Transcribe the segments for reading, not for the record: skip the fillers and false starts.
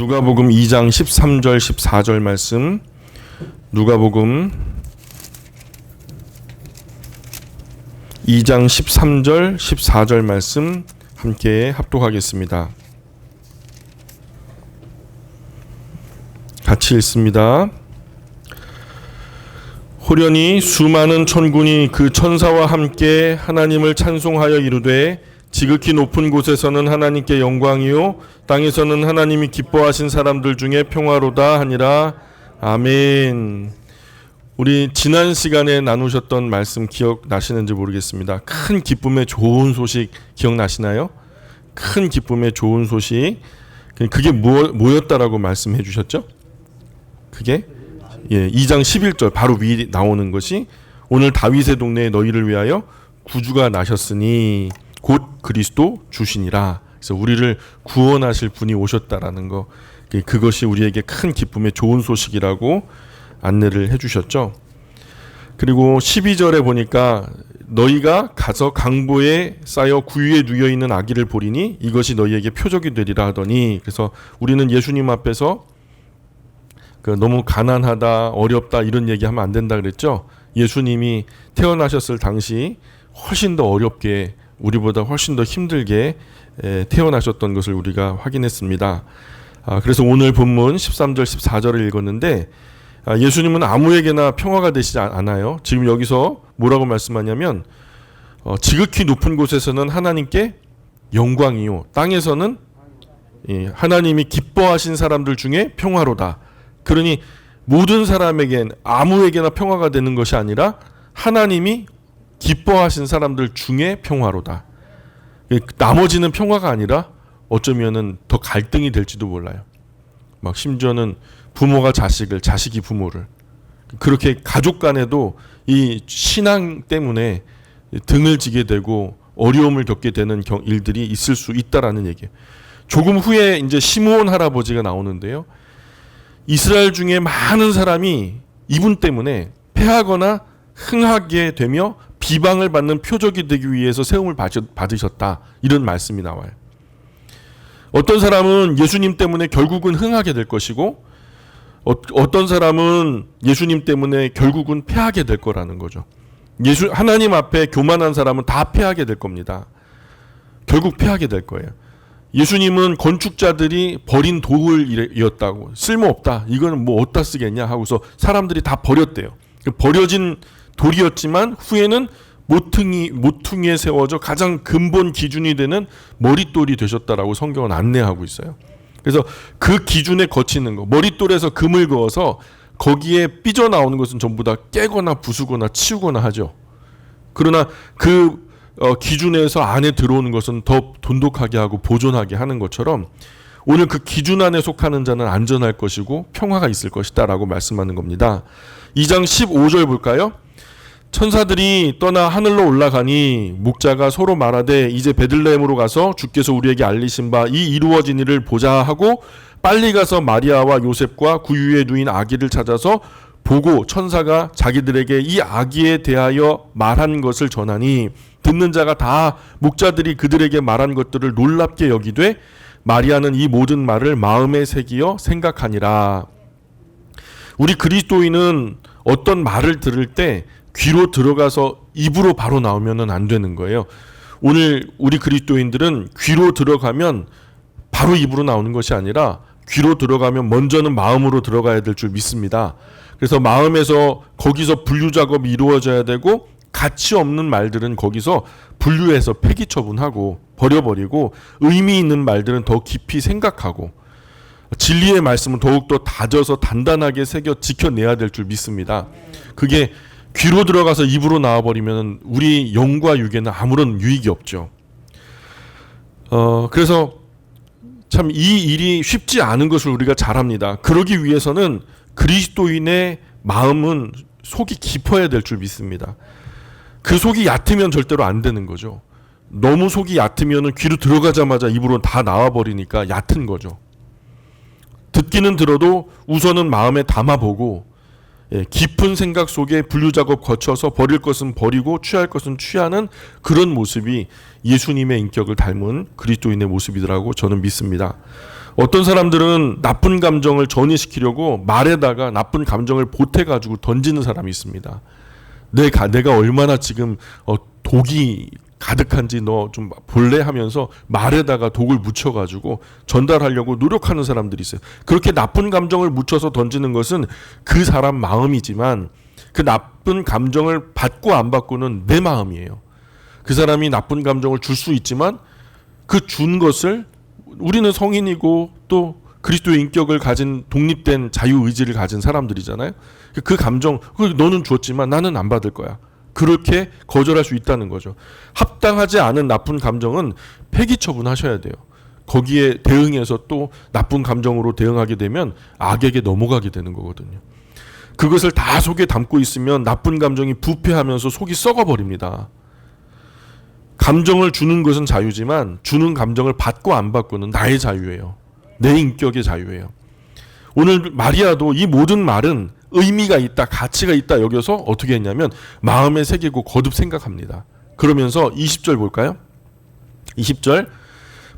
누가복음 2장 13절 14절 말씀, 누가복음 2장 13절 14절 말씀 함께 합독하겠습니다. 같이 읽습니다. 호련히 수많은 천군이 그 천사와 함께 하나님을 찬송하여 이르되 지극히 높은 곳에서는 하나님께 영광이요 땅에서는 하나님이 기뻐하신 사람들 중에 평화로다 하니라. 아멘. 우리 지난 시간에 나누셨던 말씀 기억나시는지 모르겠습니다. 큰 기쁨의 좋은 소식 기억나시나요? 큰 기쁨의 좋은 소식, 그게 뭐였다라고 말씀해 주셨죠? 그게 2장 11절 바로 위에 나오는 것이 오늘 다윗의 동네에 너희를 위하여 구주가 나셨으니 곧 그리스도 주시니라. 그래서 우리를 구원하실 분이 오셨다라는 거, 그것이 우리에게 큰 기쁨의 좋은 소식이라고 안내를 해주셨죠. 그리고 12절에 보니까 너희가 가서 강보에 쌓여 구유에 누여 있는 아기를 보리니 이것이 너희에게 표적이 되리라 하더니, 그래서 우리는 예수님 앞에서 너무 가난하다, 어렵다 이런 얘기하면 안 된다 그랬죠. 예수님이 태어나셨을 당시 훨씬 더 어렵게, 우리보다 훨씬 더 힘들게 태어나셨던 것을 우리가 확인했습니다. 그래서 오늘 본문 13절 14절을 읽었는데 예수님은 아무에게나 평화가 되시지 않아요. 지금 여기서 뭐라고 말씀하냐면 지극히 높은 곳에서는 하나님께 영광이요 땅에서는 하나님이 기뻐하신 사람들 중에 평화로다. 그러니 모든 사람에겐 아무에게나 평화가 되는 것이 아니라 하나님이 기뻐하신 사람들 중에 평화로다. 나머지는 평화가 아니라 어쩌면은 더 갈등이 될지도 몰라요. 막 심지어는 부모가 자식을, 자식이 부모를, 그렇게 가족 간에도 이 신앙 때문에 등을 지게 되고 어려움을 겪게 되는 일들이 있을 수 있다라는 얘기예요. 조금 후에 이제 시므온 할아버지가 나오는데요. 이스라엘 중에 많은 사람이 이분 때문에 패하거나 흥하게 되며 비방을 받는 표적이 되기 위해서 세움을 받으셨다. 이런 말씀이 나와요. 어떤 사람은 예수님 때문에 결국은 흥하게 될 것이고 어떤 사람은 예수님 때문에 결국은 패하게 될 거라는 거죠. 하나님 앞에 교만한 사람은 다 패하게 될 겁니다. 결국 패하게 될 거예요. 예수님은 건축자들이 버린 돌이었다고, 쓸모없다, 이거는 뭐 어디다 쓰겠냐 하고서 사람들이 다 버렸대요. 버려진 돌이었지만 후에는 모퉁이에 세워져 가장 근본 기준이 되는 머릿돌이 되셨다라고 성경은 안내하고 있어요. 그래서 그 기준에 거치는 거, 머릿돌에서 금을 그어서 거기에 삐져나오는 것은 전부 다 깨거나 부수거나 치우거나 하죠. 그러나 그 기준에서 안에 들어오는 것은 더 돈독하게 하고 보존하게 하는 것처럼 오늘 그 기준 안에 속하는 자는 안전할 것이고 평화가 있을 것이다 라고 말씀하는 겁니다. 2장 15절 볼까요? 천사들이 떠나 하늘로 올라가니 목자가 서로 말하되 이제 베들레헴으로 가서 주께서 우리에게 알리신 바 이 이루어진 일을 보자 하고 빨리 가서 마리아와 요셉과 구유에 누인 아기를 찾아서 보고 천사가 자기들에게 이 아기에 대하여 말한 것을 전하니 듣는 자가 다 목자들이 그들에게 말한 것들을 놀랍게 여기되 마리아는 이 모든 말을 마음에 새기어 생각하니라. 우리 그리스도인은 어떤 말을 들을 때 귀로 들어가서 입으로 바로 나오면 안 되는 거예요. 오늘 우리 그리스도인들은 귀로 들어가면 바로 입으로 나오는 것이 아니라 귀로 들어가면 먼저는 마음으로 들어가야 될 줄 믿습니다. 그래서 마음에서 거기서 분류 작업이 이루어져야 되고 가치 없는 말들은 거기서 분류해서 폐기 처분하고 버려버리고 의미 있는 말들은 더 깊이 생각하고 진리의 말씀은 더욱더 다져서 단단하게 새겨 지켜내야 될 줄 믿습니다. 그게 귀로 들어가서 입으로 나와버리면 우리 영과 육에는 아무런 유익이 없죠. 그래서 참 이 일이 쉽지 않은 것을 우리가 잘 압니다. 그러기 위해서는 그리스도인의 마음은 속이 깊어야 될 줄 믿습니다. 그 속이 얕으면 절대로 안 되는 거죠. 너무 속이 얕으면 귀로 들어가자마자 입으로 다 나와버리니까 얕은 거죠. 듣기는 들어도 우선은 마음에 담아보고 깊은 생각 속에 분류작업 거쳐서 버릴 것은 버리고 취할 것은 취하는 그런 모습이 예수님의 인격을 닮은 그리스도인의 모습이라고 저는 믿습니다. 어떤 사람들은 나쁜 감정을 전이시키려고 말에다가 나쁜 감정을 보태가지고 던지는 사람이 있습니다. 내가 얼마나 지금 독이 가득한지 너 좀 볼래 하면서 말에다가 독을 묻혀가지고 전달하려고 노력하는 사람들이 있어요. 그렇게 나쁜 감정을 묻혀서 던지는 것은 그 사람 마음이지만 그 나쁜 감정을 받고 안 받고는 내 마음이에요. 그 사람이 나쁜 감정을 줄 수 있지만 그 준 것을 우리는 성인이고 또 그리스도의 인격을 가진 독립된 자유의지를 가진 사람들이잖아요. 그 감정 너는 줬지만 나는 안 받을 거야. 그렇게 거절할 수 있다는 거죠. 합당하지 않은 나쁜 감정은 폐기 처분하셔야 돼요. 거기에 대응해서 또 나쁜 감정으로 대응하게 되면 악에게 넘어가게 되는 거거든요. 그것을 다 속에 담고 있으면 나쁜 감정이 부패하면서 속이 썩어버립니다. 감정을 주는 것은 자유지만 주는 감정을 받고 안 받고는 나의 자유예요. 내 인격의 자유예요. 오늘 마리아도 이 모든 말은 의미가 있다, 가치가 있다 여겨서 어떻게 했냐면 마음에 새기고 거듭 생각합니다. 그러면서 20절 볼까요? 20절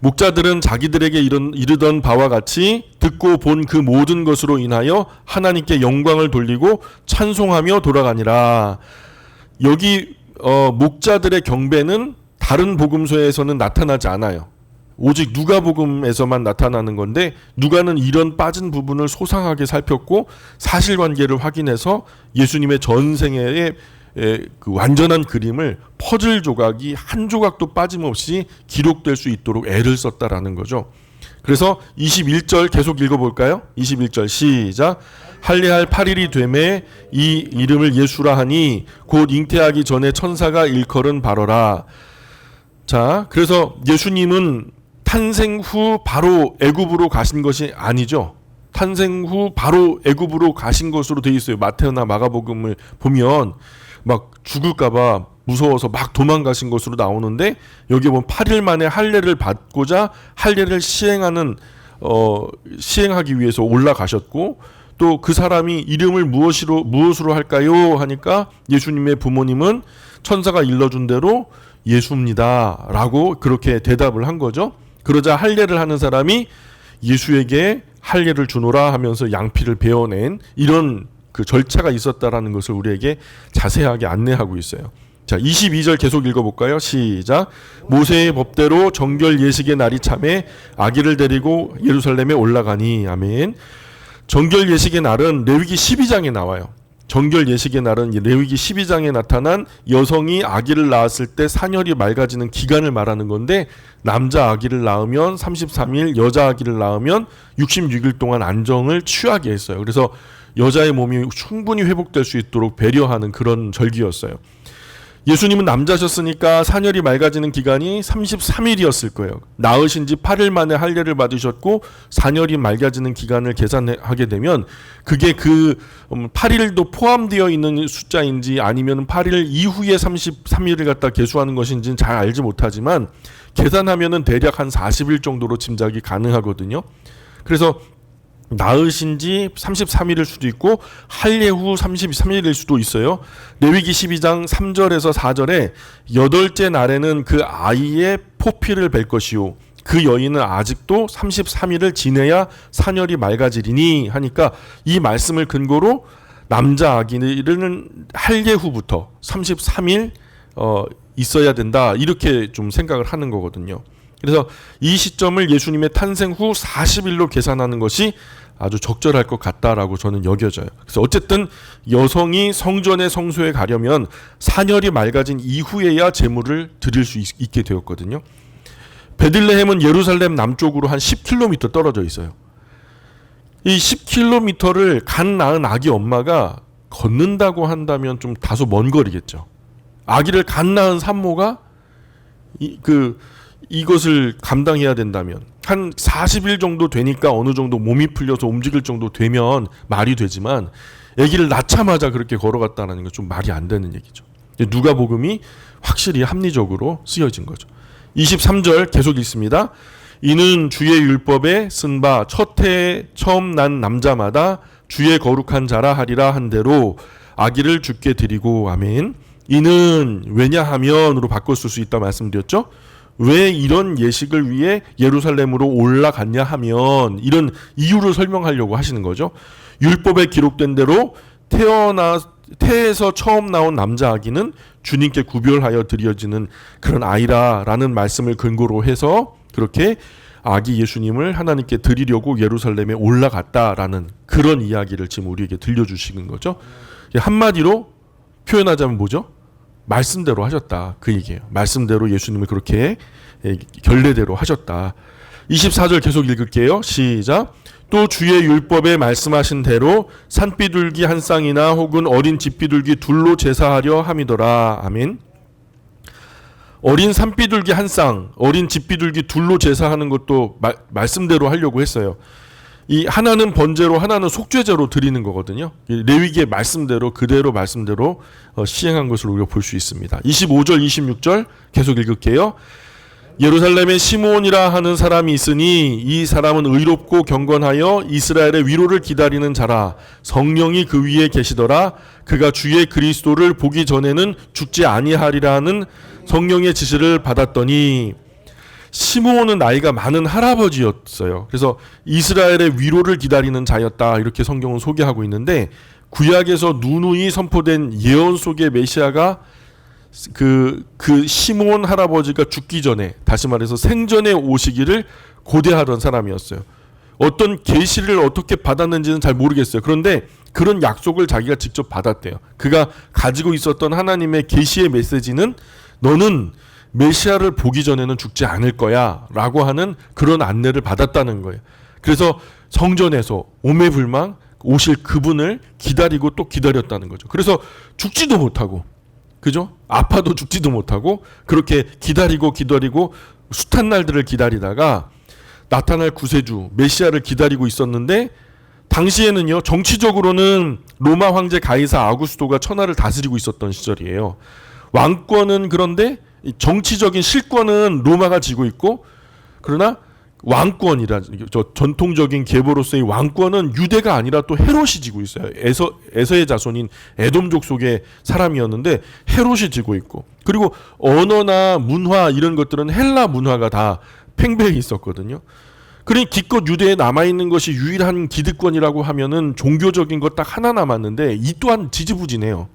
목자들은 자기들에게 이르던 바와 같이 듣고 본 그 모든 것으로 인하여 하나님께 영광을 돌리고 찬송하며 돌아가니라. 여기 목자들의 경배는 다른 복음서에서는 나타나지 않아요. 오직 누가복음에서만 나타나는 건데 누가는 이런 빠진 부분을 소상하게 살폈고 사실관계를 확인해서 예수님의 전생애의 그 완전한 그림을 퍼즐 조각이 한 조각도 빠짐없이 기록될 수 있도록 애를 썼다라는 거죠. 그래서 21절 계속 읽어볼까요? 21절 시작. 할례할 8일이 되매 이 이름을 예수라 하니 곧 잉태하기 전에 천사가 일컬은 바로라. 자, 그래서 예수님은 탄생 후 바로 애굽으로 가신 것이 아니죠. 탄생 후 바로 애굽으로 가신 것으로 되어 있어요. 마태나 마가복음을 보면 막 죽을까봐 무서워서 막 도망가신 것으로 나오는데 여기 보면 8일 만에 할례를 받고자 할례를 시행하기 위해서 올라가셨고 또 그 사람이 이름을 무엇으로 할까요? 하니까 예수님의 부모님은 천사가 일러준 대로 예수입니다 라고 그렇게 대답을 한 거죠. 그러자 할례를 하는 사람이 예수에게 할례를 주노라 하면서 양피를 베어낸 이런 그 절차가 있었다라는 것을 우리에게 자세하게 안내하고 있어요. 자, 22절 계속 읽어볼까요? 시작. 모세의 법대로 정결 예식의 날이 참에 아기를 데리고 예루살렘에 올라가니. 아멘. 정결 예식의 날은 레위기 12장에 나와요. 정결 예식의 날은 레위기 12장에 나타난 여성이 아기를 낳았을 때 산혈이 맑아지는 기간을 말하는 건데 남자 아기를 낳으면 33일, 여자 아기를 낳으면 66일 동안 안정을 취하게 했어요. 그래서 여자의 몸이 충분히 회복될 수 있도록 배려하는 그런 절기였어요. 예수님은 남자셨으니까 산혈이 맑아지는 기간이 33일이었을 거예요. 낳으신 지 8일 만에 할례를 받으셨고 산혈이 맑아지는 기간을 계산하게 되면 그게 그 8일도 포함되어 있는 숫자인지 아니면 8일 이후에 33일을 갖다 계수하는 것인지는 잘 알지 못하지만 계산하면은 대략 한 40일 정도로 짐작이 가능하거든요. 그래서 낳으신 지 33일일 수도 있고 할례 후 33일일 수도 있어요. 레위기 12장 3절에서 4절에 여덟째 날에는 그 아이의 포피를 벨 것이요 그 여인은 아직도 33일을 지내야 산혈이 맑아지리니 하니까 이 말씀을 근거로 남자 아기는 할례 후부터 33일 있어야 된다 이렇게 좀 생각을 하는 거거든요. 그래서 이 시점을 예수님의 탄생 후 40일로 계산하는 것이 아주 적절할 것 같다라고 저는 여겨져요. 그래서 어쨌든 여성이 성전의 성소에 가려면 산혈이 맑아진 이후에야 제물을 드릴 수 있게 되었거든요. 베들레헴은 예루살렘 남쪽으로 한 10km 떨어져 있어요. 이 10km를 간 낳은 아기 엄마가 걷는다고 한다면 좀 다소 먼 거리겠죠. 아기를 간 낳은 산모가 이것을 감당해야 된다면 한 40일 정도 되니까 어느 정도 몸이 풀려서 움직일 정도 되면 말이 되지만 아기를 낳자마자 그렇게 걸어갔다는 건 좀 말이 안 되는 얘기죠. 누가복음이 확실히 합리적으로 쓰여진 거죠. 23절 계속 읽습니다. 이는 주의 율법에 쓴 바 첫 해에 처음 난 남자마다 주의 거룩한 자라 하리라 한 대로 아기를 주께 드리고. 아멘. 이는 왜냐하면으로 바꿨을 수 있다 말씀드렸죠. 왜 이런 예식을 위해 예루살렘으로 올라갔냐 하면 이런 이유를 설명하려고 하시는 거죠. 율법에 기록된 대로 태에서 처음 나온 남자 아기는 주님께 구별하여 드려지는 그런 아이라라는 말씀을 근거로 해서 그렇게 아기 예수님을 하나님께 드리려고 예루살렘에 올라갔다라는 그런 이야기를 지금 우리에게 들려주시는 거죠. 한마디로 표현하자면 뭐죠? 말씀대로 하셨다. 그 얘기예요. 말씀대로 예수님을 그렇게 결례대로 하셨다. 24절 계속 읽을게요. 시작. 또 주의 율법에 말씀하신 대로 산비둘기 한 쌍이나 혹은 어린 집비둘기 둘로 제사하려 함이더라. 아멘. 어린 산비둘기 한 쌍, 어린 집비둘기 둘로 제사하는 것도 말씀대로 하려고 했어요. 이 하나는 번제로 하나는 속죄제로 드리는 거거든요. 레위기의 말씀대로 그대로 말씀대로 시행한 것을 우리가 볼 수 있습니다. 25절 26절 계속 읽을게요. 예루살렘에 시므온이라 하는 사람이 있으니 이 사람은 의롭고 경건하여 이스라엘의 위로를 기다리는 자라. 성령이 그 위에 계시더라. 그가 주의 그리스도를 보기 전에는 죽지 아니하리라는 성령의 지시를 받았더니 시므온은 나이가 많은 할아버지였어요. 그래서 이스라엘의 위로를 기다리는 자였다 이렇게 성경은 소개하고 있는데 구약에서 누누이 선포된 예언 속의 메시아가 그 시므온 할아버지가 죽기 전에 다시 말해서 생전에 오시기를 고대하던 사람이었어요. 어떤 계시를 어떻게 받았는지는 잘 모르겠어요. 그런데 그런 약속을 자기가 직접 받았대요. 그가 가지고 있었던 하나님의 계시의 메시지는 너는 메시아를 보기 전에는 죽지 않을 거야 라고 하는 그런 안내를 받았다는 거예요. 그래서 성전에서 오매불망 오실 그분을 기다리고 또 기다렸다는 거죠. 그래서 죽지도 못하고 그죠? 아파도 죽지도 못하고 그렇게 기다리고 숱한 날들을 기다리다가 나타날 구세주 메시아를 기다리고 있었는데 당시에는요 정치적으로는 로마 황제 가이사 아구스토가 천하를 다스리고 있었던 시절이에요. 왕권은 그런데 정치적인 실권은 로마가 쥐고 있고 그러나 왕권이라 전통적인 계보로서의 왕권은 유대가 아니라 또 헤롯이 지고 있어요. 에서의 자손인 에돔족 속의 사람이었는데 헤롯이 지고 있고 그리고 언어나 문화 이런 것들은 헬라 문화가 다 팽배해 있었거든요. 그러니 기껏 유대에 남아있는 것이 유일한 기득권이라고 하면은 종교적인 것 딱 하나 남았는데 이 또한 지지부진해요.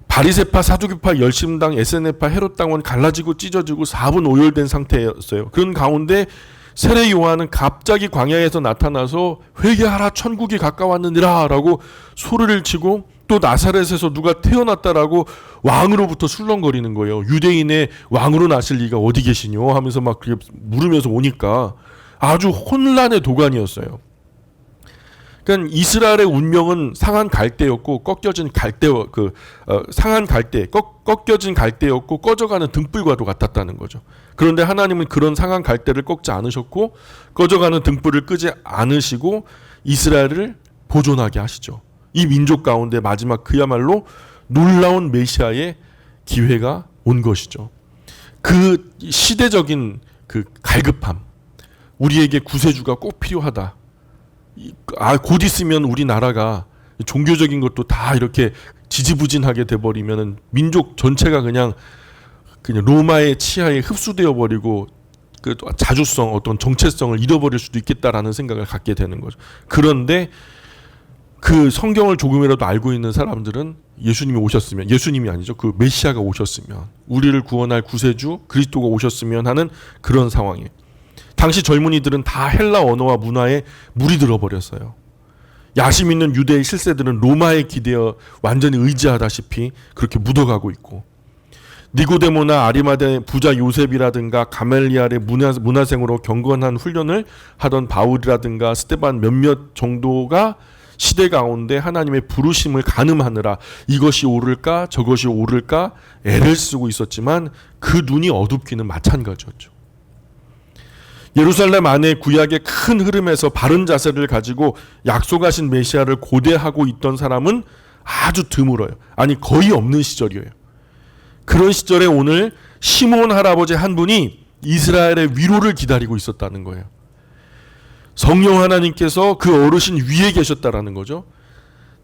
바리새파, 사두개파, 열심당, 에세네파, 헤롯당은 갈라지고 찢어지고 4분 오열된 상태였어요. 그런 가운데 세례 요한은 갑자기 광야에서 나타나서 회개하라 천국이 가까웠느니라 라고 소리를 치고 또 나사렛에서 누가 태어났다라고 왕으로부터 술렁거리는 거예요. 유대인의 왕으로 나실 리가 어디 계시뇨 하면서 막 물으면서 오니까 아주 혼란의 도가니였어요. 그러니까 이스라엘의 운명은 상한 갈대였고 꺾여진 꺾여진 갈대였고 꺼져가는 등불과도 같았다는 거죠. 그런데 하나님은 그런 상한 갈대를 꺾지 않으셨고 꺼져가는 등불을 끄지 않으시고 이스라엘을 보존하게 하시죠. 이 민족 가운데 마지막 그야말로 놀라운 메시아의 기회가 온 것이죠. 그 시대적인 그 갈급함, 우리에게 구세주가 꼭 필요하다. 곧 있으면 우리나라가 종교적인 것도 다 이렇게 지지부진하게 돼버리면 민족 전체가 그냥 로마의 치하에 흡수되어 버리고 그 자주성 어떤 정체성을 잃어버릴 수도 있겠다라는 생각을 갖게 되는 거죠. 그런데 그 성경을 조금이라도 알고 있는 사람들은 예수님이 오셨으면, 예수님이 아니죠, 그 메시아가 오셨으면, 우리를 구원할 구세주 그리스도가 오셨으면 하는 그런 상황이에요. 당시 젊은이들은 다 헬라 언어와 문화에 물이 들어버렸어요. 야심 있는 유대의 실세들은 로마에 기대어 완전히 의지하다시피 그렇게 묻어가고 있고, 니고데모나 아리마대 부자 요셉이라든가 가멜리알의 문화생으로 경건한 훈련을 하던 바울이라든가 스데반 몇몇 정도가 시대 가운데 하나님의 부르심을 가늠하느라 이것이 옳을까 저것이 옳을까 애를 쓰고 있었지만 그 눈이 어둡기는 마찬가지였죠. 예루살렘 안에 구약의 큰 흐름에서 바른 자세를 가지고 약속하신 메시아를 고대하고 있던 사람은 아주 드물어요. 아니 거의 없는 시절이에요. 그런 시절에 오늘 시므온 할아버지 한 분이 이스라엘의 위로를 기다리고 있었다는 거예요. 성령 하나님께서 그 어르신 위에 계셨다라는 거죠.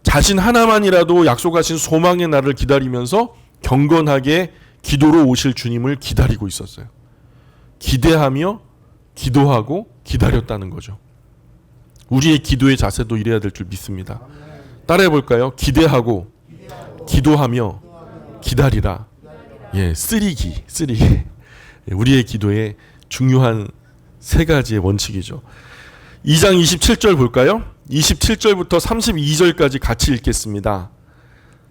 자신 하나만이라도 약속하신 소망의 날을 기다리면서 경건하게 기도로 오실 주님을 기다리고 있었어요. 기대하며 기도하고 기다렸다는 거죠. 우리의 기도의 자세도 이래야 될 줄 믿습니다. 따라해 볼까요? 기대하고 기도하며 기다리라. 예, 쓰리기. 우리의 기도의 중요한 세 가지의 원칙이죠. 2장 27절 볼까요? 27절부터 32절까지 같이 읽겠습니다.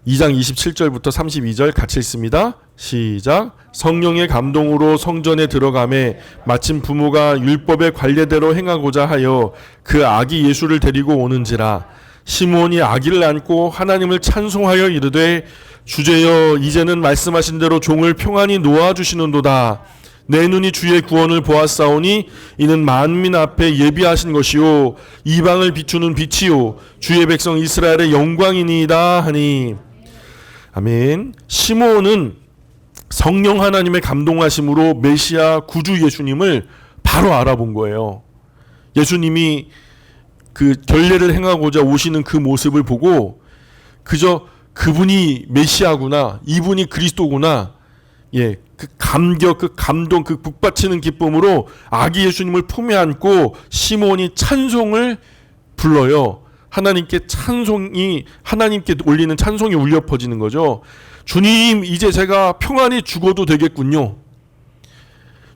2장 27절부터 32절 같이 읽습니다. 시작. 성령의 감동으로 성전에 들어가매 마침 부모가 율법의 관례대로 행하고자 하여 그 아기 예수를 데리고 오는지라. 시므온이 아기를 안고 하나님을 찬송하여 이르되 주제여 이제는 말씀하신 대로 종을 평안히 놓아주시는도다. 내 눈이 주의 구원을 보았사오니 이는 만민 앞에 예비하신 것이요 이방을 비추는 빛이요 주의 백성 이스라엘의 영광이니이다 하니. 아멘. 시므온은 성령 하나님의 감동하심으로 메시아 구주 예수님을 바로 알아본 거예요. 예수님이 그 결례를 행하고자 오시는 그 모습을 보고 그저 그분이 메시아구나, 이분이 그리스도구나, 예, 그 감격, 그 감동, 그 북받치는 기쁨으로 아기 예수님을 품에 안고 시므온이 찬송을 불러요. 하나님께 올리는 찬송이 울려 퍼지는 거죠. 주님, 이제 제가 평안히 죽어도 되겠군요.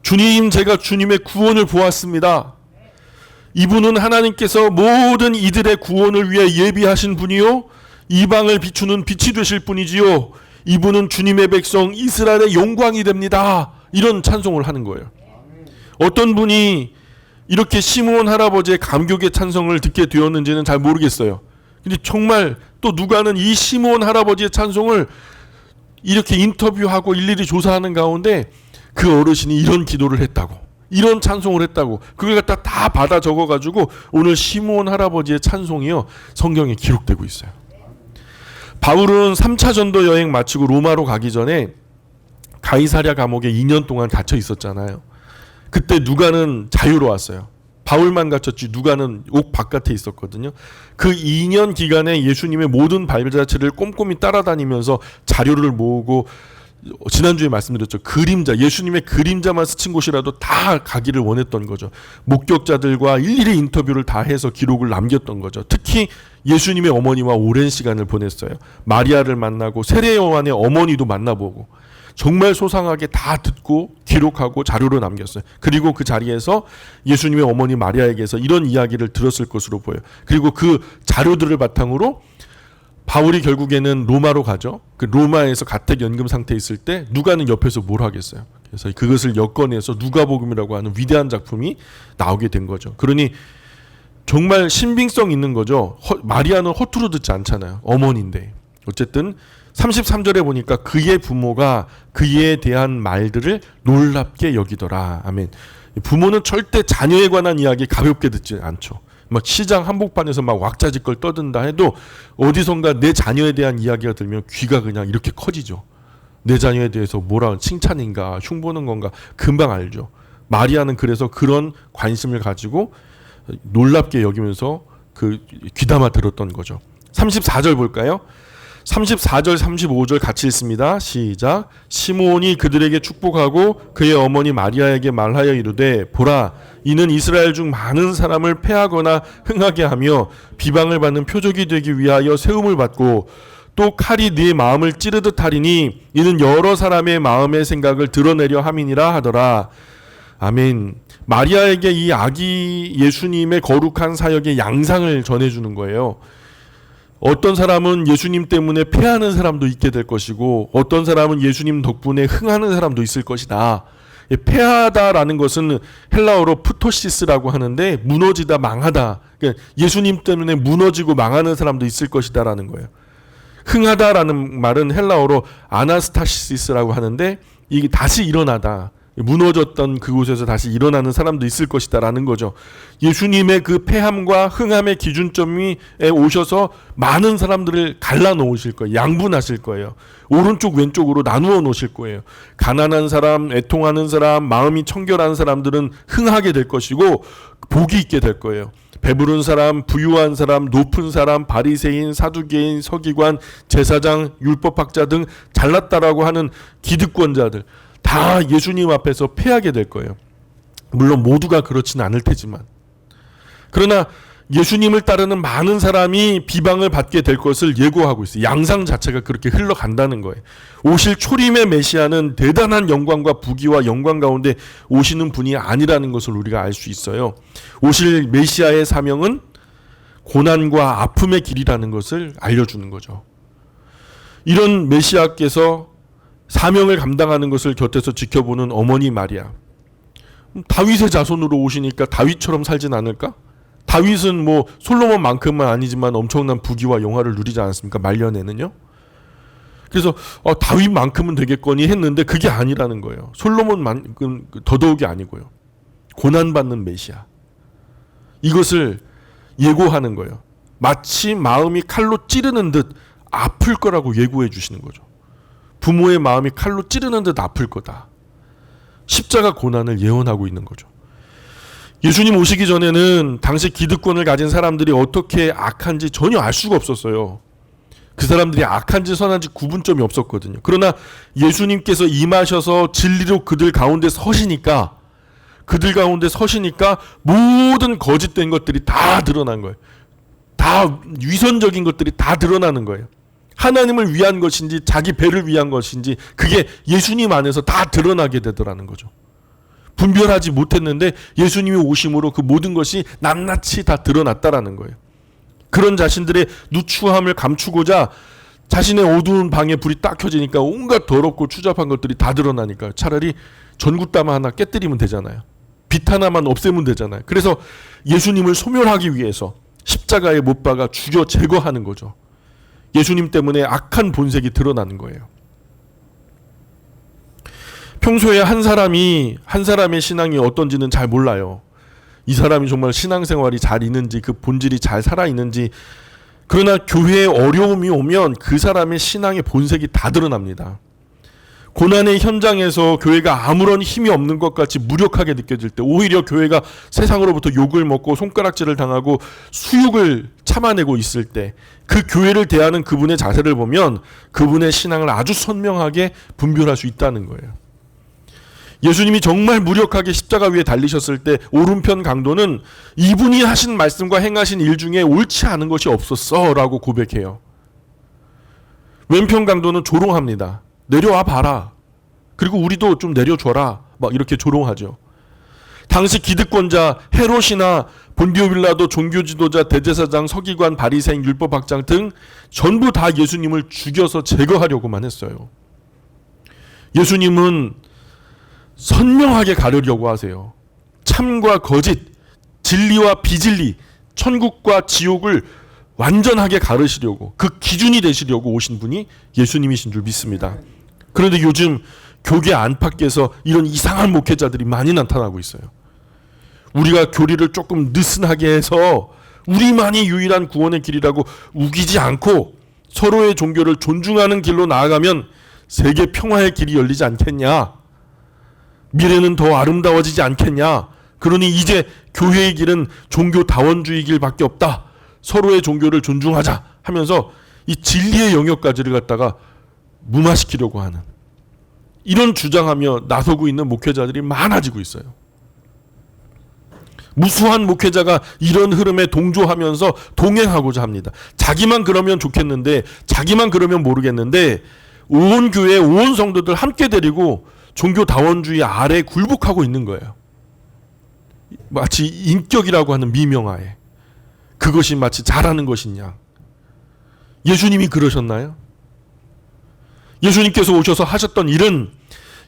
주님, 제가 주님의 구원을 보았습니다. 이분은 하나님께서 모든 이들의 구원을 위해 예비하신 분이요 이방을 비추는 빛이 되실 분이지요. 이분은 주님의 백성 이스라엘의 영광이 됩니다. 이런 찬송을 하는 거예요. 어떤 분이 이렇게 시므온 할아버지의 감격의 찬송을 듣게 되었는지는 잘 모르겠어요. 근데 정말 또 누가는 이 시므온 할아버지의 찬송을 이렇게 인터뷰하고 일일이 조사하는 가운데 그 어르신이 이런 기도를 했다고, 이런 찬송을 했다고, 그걸 갖다 다 받아 적어가지고 오늘 시므온 할아버지의 찬송이요 성경에 기록되고 있어요. 바울은 3차 전도 여행 마치고 로마로 가기 전에 가이사랴 감옥에 2년 동안 갇혀 있었잖아요. 그때 누가는 자유로웠어요. 바울만 갇혔지 누가는 옥 바깥에 있었거든요. 그 2년 기간에 예수님의 모든 발자취를 꼼꼼히 따라다니면서 자료를 모으고, 지난주에 말씀드렸죠. 그림자, 예수님의 그림자만 스친 곳이라도 다 가기를 원했던 거죠. 목격자들과 일일이 인터뷰를 다 해서 기록을 남겼던 거죠. 특히 예수님의 어머니와 오랜 시간을 보냈어요. 마리아를 만나고 세례 요한의 어머니도 만나보고 정말 소상하게 다 듣고 기록하고 자료로 남겼어요. 그리고 그 자리에서 예수님의 어머니 마리아에게서 이런 이야기를 들었을 것으로 보여요. 그리고 그 자료들을 바탕으로 바울이 결국에는 로마로 가죠. 그 로마에서 가택 연금 상태에 있을 때 누가는 옆에서 뭘 하겠어요. 그래서 그것을 엮어내서 누가복음이라고 하는 위대한 작품이 나오게 된 거죠. 그러니 정말 신빙성 있는 거죠. 마리아는 허투루 듣지 않잖아요. 어머니인데. 어쨌든 33절에 보니까 그의 부모가 그에 대한 말들을 놀랍게 여기더라. 아멘. 부모는 절대 자녀에 관한 이야기 가볍게 듣지 않죠. 막 시장 한복판에서 막 왁자지껄 떠든다 해도 어디선가 내 자녀에 대한 이야기가 들면 귀가 그냥 이렇게 커지죠. 내 자녀에 대해서 뭐라 칭찬인가 흉보는 건가 금방 알죠. 마리아는 그래서 그런 관심을 가지고 놀랍게 여기면서 그 귀담아 들었던 거죠. 34절 볼까요? 34절 35절 같이 읽습니다. 시작. 시므온이 그들에게 축복하고 그의 어머니 마리아에게 말하여 이르되 보라 이는 이스라엘 중 많은 사람을 패하거나 흥하게 하며 비방을 받는 표적이 되기 위하여 세움을 받고 또 칼이 네 마음을 찌르듯 하리니 이는 여러 사람의 마음의 생각을 드러내려 함이니라 하더라. 아멘. 마리아에게 이 아기 예수님의 거룩한 사역의 양상을 전해주는 거예요. 어떤 사람은 예수님 때문에 패하는 사람도 있게 될 것이고 어떤 사람은 예수님 덕분에 흥하는 사람도 있을 것이다. 패하다라는 것은 헬라어로 프토시스라고 하는데 무너지다, 망하다. 그러니까 예수님 때문에 무너지고 망하는 사람도 있을 것이다라는 거예요. 흥하다라는 말은 헬라어로 아나스타시스라고 하는데 이게 다시 일어나다. 무너졌던 그곳에서 다시 일어나는 사람도 있을 것이다라는 거죠. 예수님의 그 패함과 흥함의 기준점에 오셔서 많은 사람들을 갈라 놓으실 거예요. 양분하실 거예요. 오른쪽 왼쪽으로 나누어 놓으실 거예요. 가난한 사람, 애통하는 사람, 마음이 청결한 사람들은 흥하게 될 것이고 복이 있게 될 거예요. 배부른 사람, 부유한 사람, 높은 사람, 바리새인, 사두개인, 서기관, 제사장, 율법학자 등 잘났다라고 하는 기득권자들 다 예수님 앞에서 패하게 될 거예요. 물론 모두가 그렇지는 않을 테지만. 그러나 예수님을 따르는 많은 사람이 비방을 받게 될 것을 예고하고 있어요. 양상 자체가 그렇게 흘러간다는 거예요. 오실 초림의 메시아는 대단한 영광과 부귀와 영광 가운데 오시는 분이 아니라는 것을 우리가 알 수 있어요. 오실 메시아의 사명은 고난과 아픔의 길이라는 것을 알려주는 거죠. 이런 메시아께서 사명을 감당하는 것을 곁에서 지켜보는 어머니 마리아. 다윗의 자손으로 오시니까 다윗처럼 살진 않을까? 다윗은 뭐 솔로몬만큼은 아니지만 엄청난 부귀와 영화를 누리지 않았습니까? 말년에는요. 그래서 다윗만큼은 되겠거니 했는데 그게 아니라는 거예요. 솔로몬만큼 더더욱이 아니고요. 고난받는 메시아. 이것을 예고하는 거예요. 마치 마음이 칼로 찌르는 듯 아플 거라고 예고해 주시는 거죠. 부모의 마음이 칼로 찌르는 듯 아플 거다. 십자가 고난을 예언하고 있는 거죠. 예수님 오시기 전에는 당시 기득권을 가진 사람들이 어떻게 악한지 전혀 알 수가 없었어요. 그 사람들이 악한지 선한지 구분점이 없었거든요. 그러나 예수님께서 임하셔서 진리로 그들 가운데 서시니까 모든 거짓된 것들이 다 드러난 거예요. 다 위선적인 것들이 다 드러나는 거예요. 하나님을 위한 것인지 자기 배를 위한 것인지 그게 예수님 안에서 다 드러나게 되더라는 거죠. 분별하지 못했는데 예수님이 오심으로 그 모든 것이 낱낱이 다 드러났다라는 거예요. 그런 자신들의 누추함을 감추고자 자신의 어두운 방에 불이 딱 켜지니까 온갖 더럽고 추잡한 것들이 다 드러나니까 차라리 전구담 하나 깨뜨리면 되잖아요. 빛 하나만 없애면 되잖아요. 그래서 예수님을 소멸하기 위해서 십자가에 못 박아 죽여 제거하는 거죠. 예수님 때문에 악한 본색이 드러나는 거예요. 평소에 한 사람의 신앙이 어떤지는 잘 몰라요. 이 사람이 정말 신앙생활이 잘 있는지 그 본질이 잘 살아있는지. 그러나 교회에 어려움이 오면 그 사람의 신앙의 본색이 다 드러납니다. 고난의 현장에서 교회가 아무런 힘이 없는 것 같이 무력하게 느껴질 때 오히려 교회가 세상으로부터 욕을 먹고 손가락질을 당하고 수욕을 참아내고 있을 때 그 교회를 대하는 그분의 자세를 보면 그분의 신앙을 아주 선명하게 분별할 수 있다는 거예요. 예수님이 정말 무력하게 십자가 위에 달리셨을 때 오른편 강도는 이분이 하신 말씀과 행하신 일 중에 옳지 않은 것이 없었어 라고 고백해요. 왼편 강도는 조롱합니다. 내려와 봐라. 그리고 우리도 좀 내려줘라. 막 이렇게 조롱하죠. 당시 기득권자 헤롯이나 본디오 빌라도 종교 지도자 대제사장 서기관 바리새인 율법학장 등 전부 다 예수님을 죽여서 제거하려고만 했어요. 예수님은 선명하게 가르려고 하세요. 참과 거짓, 진리와 비진리, 천국과 지옥을 완전하게 가르시려고 그 기준이 되시려고 오신 분이 예수님이신 줄 믿습니다. 그런데 요즘 교계 안팎에서 이런 이상한 목회자들이 많이 나타나고 있어요. 우리가 교리를 조금 느슨하게 해서 우리만이 유일한 구원의 길이라고 우기지 않고 서로의 종교를 존중하는 길로 나아가면 세계 평화의 길이 열리지 않겠냐? 미래는 더 아름다워지지 않겠냐? 그러니 이제 교회의 길은 종교다원주의 길밖에 없다. 서로의 종교를 존중하자 하면서 이 진리의 영역까지를 갖다가 무마시키려고 하는 이런 주장하며 나서고 있는 목회자들이 많아지고 있어요. 무수한 목회자가 이런 흐름에 동조하면서 동행하고자 합니다. 자기만 그러면 좋겠는데 자기만 그러면 모르겠는데 온 교회 온 성도들 함께 데리고 종교다원주의 아래 굴복하고 있는 거예요. 마치 인격이라고 하는 미명하에 그것이 마치 잘하는 것이냐. 예수님이 그러셨나요? 예수님께서 오셔서 하셨던 일은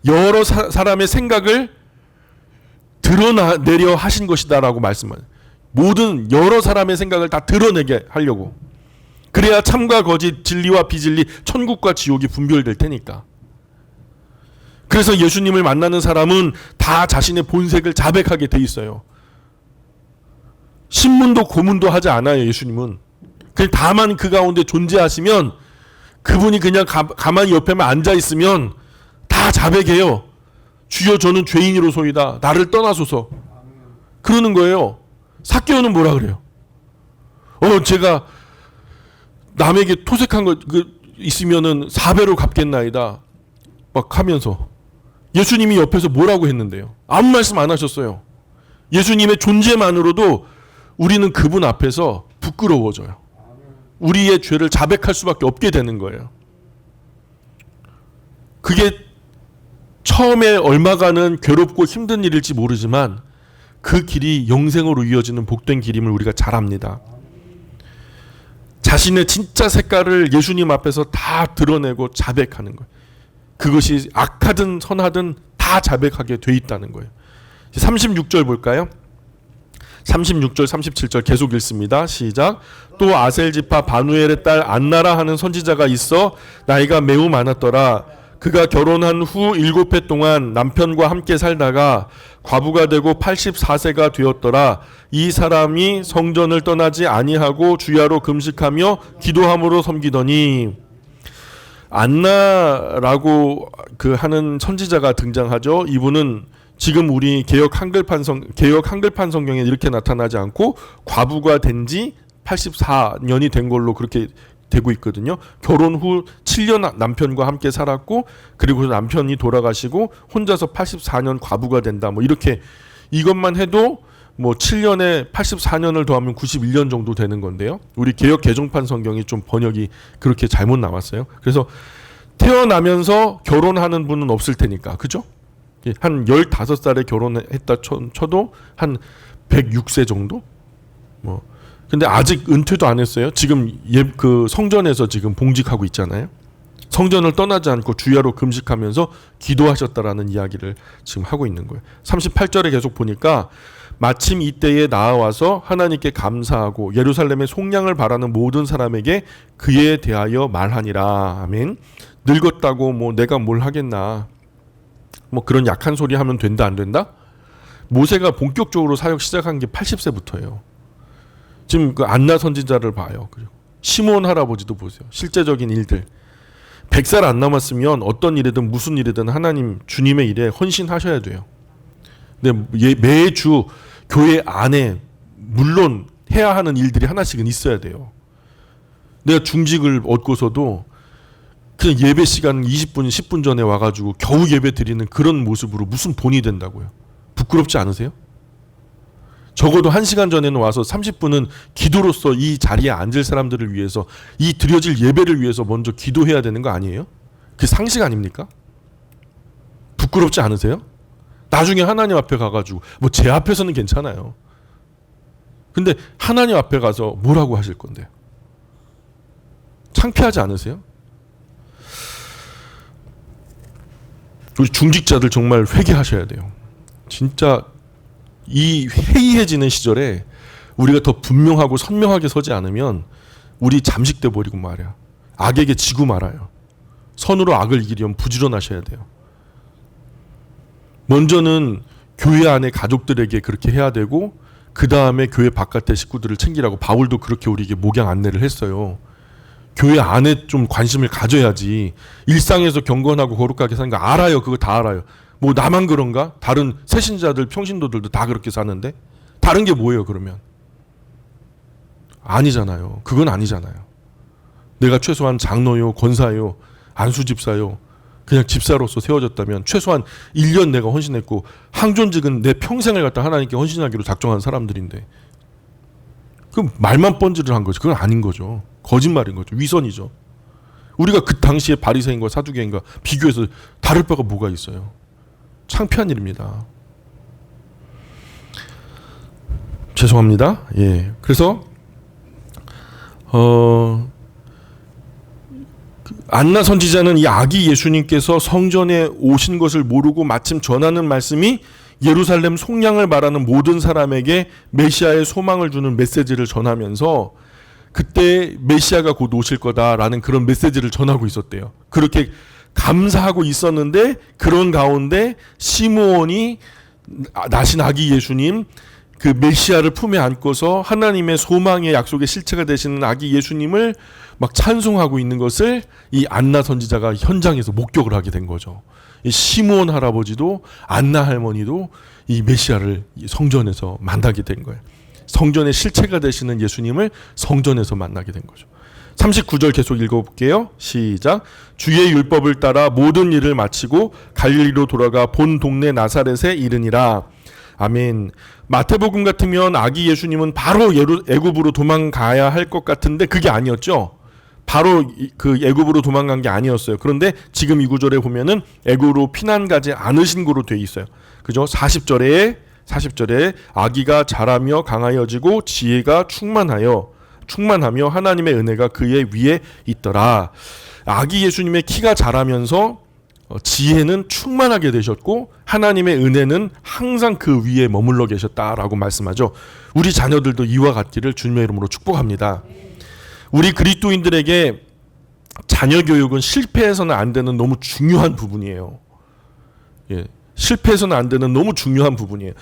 여러 사람의 생각을 드러내려 하신 것이다라고 말씀을 모든 여러 사람의 생각을 다 드러내게 하려고. 그래야 참과 거짓, 진리와 비진리, 천국과 지옥이 분별될 테니까. 그래서 예수님을 만나는 사람은 다 자신의 본색을 자백하게 돼 있어요. 신문도 고문도 하지 않아요. 예수님은. 그냥 다만 그 가운데 존재하시면 그분이 그냥 가만히 옆에만 앉아있으면 다 자백해요. 주여 저는 죄인이로소이다. 나를 떠나소서. 그러는 거예요. 삭개오는 뭐라 그래요? 제가 남에게 토색한 거 있으면은 4배로 갚겠나이다. 막 하면서 예수님이 옆에서 뭐라고 했는데요? 아무 말씀 안 하셨어요. 예수님의 존재만으로도 우리는 그분 앞에서 부끄러워져요. 우리의 죄를 자백할 수밖에 없게 되는 거예요. 그게 처음에 얼마간은 괴롭고 힘든 일일지 모르지만 그 길이 영생으로 이어지는 복된 길임을 우리가 잘 압니다. 자신의 진짜 색깔을 예수님 앞에서 다 드러내고 자백하는 거예요. 그것이 악하든 선하든 다 자백하게 돼 있다는 거예요. 36절 볼까요? 36절 37절 계속 읽습니다. 시작. 또 아셀지파 바누엘의 딸 안나라 하는 선지자가 있어 나이가 매우 많았더라. 그가 결혼한 후 7해 동안 남편과 함께 살다가 과부가 되고 84세가 되었더라. 이 사람이 성전을 떠나지 아니하고 주야로 금식하며 기도함으로 섬기더니. 안나라고 그 하는 선지자가 등장하죠. 이분은 지금 우리 개역 한글판 성경에 이렇게 나타나지 않고 과부가 된 지 84년이 된 걸로 그렇게 되고 있거든요. 결혼 후 7년 남편과 함께 살았고 그리고 남편이 돌아가시고 혼자서 84년 과부가 된다. 뭐 이렇게 이것만 해도 뭐 7년에 84년을 더하면 91년 정도 되는 건데요. 우리 개역 개정판 성경이 좀 번역이 그렇게 잘못 나왔어요. 그래서 태어나면서 결혼하는 분은 없을 테니까. 그죠? 한 15살에 결혼했다 쳐도 한 106세 정도? 뭐 근데 아직 은퇴도 안 했어요. 지금 그 성전에서 지금 봉직하고 있잖아요. 성전을 떠나지 않고 주야로 금식하면서 기도하셨다라는 이야기를 지금 하고 있는 거예요. 38절에 계속 보니까 마침 이때에 나와서 하나님께 감사하고 예루살렘의 속량을 바라는 모든 사람에게 그에 대하여 말하니라. 아멘. 늙었다고 뭐 내가 뭘 하겠나. 뭐 그런 약한 소리 하면 된다 안 된다? 모세가 본격적으로 사역 시작한 게 80세부터예요. 지금 그 안나 선지자를 봐요. 시므온 할아버지도 보세요. 실제적인 일들. 100살 안 남았으면 어떤 일이든 무슨 일이든 하나님 주님의 일에 헌신하셔야 돼요. 근데 매주 교회 안에 물론 해야 하는 일들이 하나씩은 있어야 돼요. 내가 중직을 얻고서도 그냥 예배 시간 20분, 10분 전에 와가지고 겨우 예배 드리는 그런 모습으로 무슨 본이 된다고요. 부끄럽지 않으세요? 적어도 1시간 전에는 와서 30분은 기도로서 이 자리에 앉을 사람들을 위해서 이 드려질 예배를 위해서 먼저 기도해야 되는 거 아니에요? 그게 상식 아닙니까? 부끄럽지 않으세요? 나중에 하나님 앞에 가가지고 뭐 제 앞에서는 괜찮아요. 근데 하나님 앞에 가서 뭐라고 하실 건데요? 창피하지 않으세요? 우리 중직자들 정말 회개하셔야 돼요. 진짜 이 해이해지는 시절에 우리가 더 분명하고 선명하게 서지 않으면 우리 잠식돼 버리고 말이야. 악에게 지고 말아요. 선으로 악을 이기려면 부지런하셔야 돼요. 먼저는 교회 안에 가족들에게 그렇게 해야 되고 그 다음에 교회 바깥의 식구들을 챙기라고 바울도 그렇게 우리에게 목양 안내를 했어요. 교회 안에 좀 관심을 가져야지. 일상에서 경건하고 거룩하게 사는 거 알아요. 그거 다 알아요. 뭐 나만 그런가? 다른 새신자들, 평신도들도 다 그렇게 사는데 다른 게 뭐예요 그러면? 아니잖아요. 그건 아니잖아요. 내가 최소한 장로요, 권사요, 안수집사요, 그냥 집사로서 세워졌다면 최소한 1년 내가 헌신했고 항존직은 내 평생을 갖다 하나님께 헌신하기로 작정한 사람들인데 그 말만 번지를 한 거지. 그건 아닌 거죠. 거짓말인 거죠. 위선이죠. 우리가 그 당시에 바리새인과 사두개인과 비교해서 다를 바가 뭐가 있어요. 창피한 일입니다. 죄송합니다. 예. 그래서 안나 선지자는 이 아기 예수님께서 성전에 오신 것을 모르고 마침 전하는 말씀이 예루살렘 속량을 말하는 모든 사람에게 메시아의 소망을 주는 메시지를 전하면서 그때 메시아가 곧 오실 거다라는 그런 메시지를 전하고 있었대요. 그렇게 감사하고 있었는데 그런 가운데 시므온이 나신 아기 예수님 그 메시아를 품에 안고서 하나님의 소망의 약속의 실체가 되시는 아기 예수님을 막 찬송하고 있는 것을 이 안나 선지자가 현장에서 목격을 하게 된 거죠. 이 시므온 할아버지도 안나 할머니도 이 메시아를 성전에서 만나게 된 거예요. 성전의 실체가 되시는 예수님을 성전에서 만나게 된 거죠. 39절 계속 읽어볼게요. 시작. 주의 율법을 따라 모든 일을 마치고 갈릴리로 돌아가 본 동네 나사렛에 이르니라. 아멘. 마태복음 같으면 아기 예수님은 바로 애굽으로 도망가야 할 것 같은데 그게 아니었죠. 바로 그 애굽으로 도망간 게 아니었어요. 그런데 지금 이 구절에 보면은 애굽으로 피난 가지 않으신 거로 돼 있어요. 그죠? 40절에 아기가 자라며 강하여지고 지혜가 충만하며 하나님의 은혜가 그의 위에 있더라. 아기 예수님의 키가 자라면서 지혜는 충만하게 되셨고 하나님의 은혜는 항상 그 위에 머물러 계셨다라고 말씀하죠. 우리 자녀들도 이와 같기를 주님의 이름으로 축복합니다. 우리 그리스도인들에게 자녀 교육은 실패해서는 안 되는 너무 중요한 부분이에요. 예, 실패해서는 안 되는 너무 중요한 부분이에요.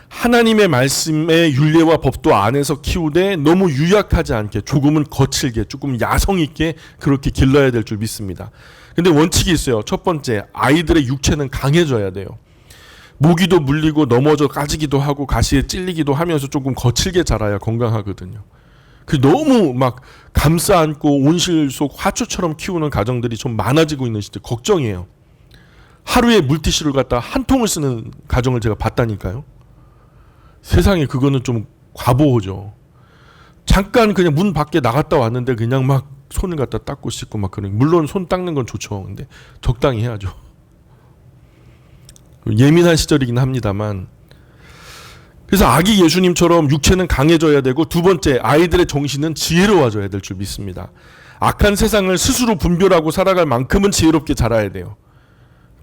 하나님의 말씀의 율례와 법도 안에서 키우되 너무 유약하지 않게 조금은 거칠게 조금 야성 있게 그렇게 길러야 될 줄 믿습니다. 근데 원칙이 있어요. 첫 번째, 아이들의 육체는 강해져야 돼요. 모기도 물리고 넘어져 까지기도 하고 가시에 찔리기도 하면서 조금 거칠게 자라야 건강하거든요. 그 너무 막 감싸 안고 온실 속 화초처럼 키우는 가정들이 좀 많아지고 있는 시대 걱정이에요. 하루에 물티슈를 갖다 한 통을 쓰는 가정을 제가 봤다니까요. 세상에 그거는 좀 과보호죠. 잠깐 그냥 문 밖에 나갔다 왔는데 그냥 막 손을 갖다 닦고 씻고 막 그런. 물론 손 닦는 건 좋죠. 근데 적당히 해야죠. 예민한 시절이긴 합니다만. 그래서 아기 예수님처럼 육체는 강해져야 되고 두 번째 아이들의 정신은 지혜로워져야 될 줄 믿습니다. 악한 세상을 스스로 분별하고 살아갈 만큼은 지혜롭게 자라야 돼요.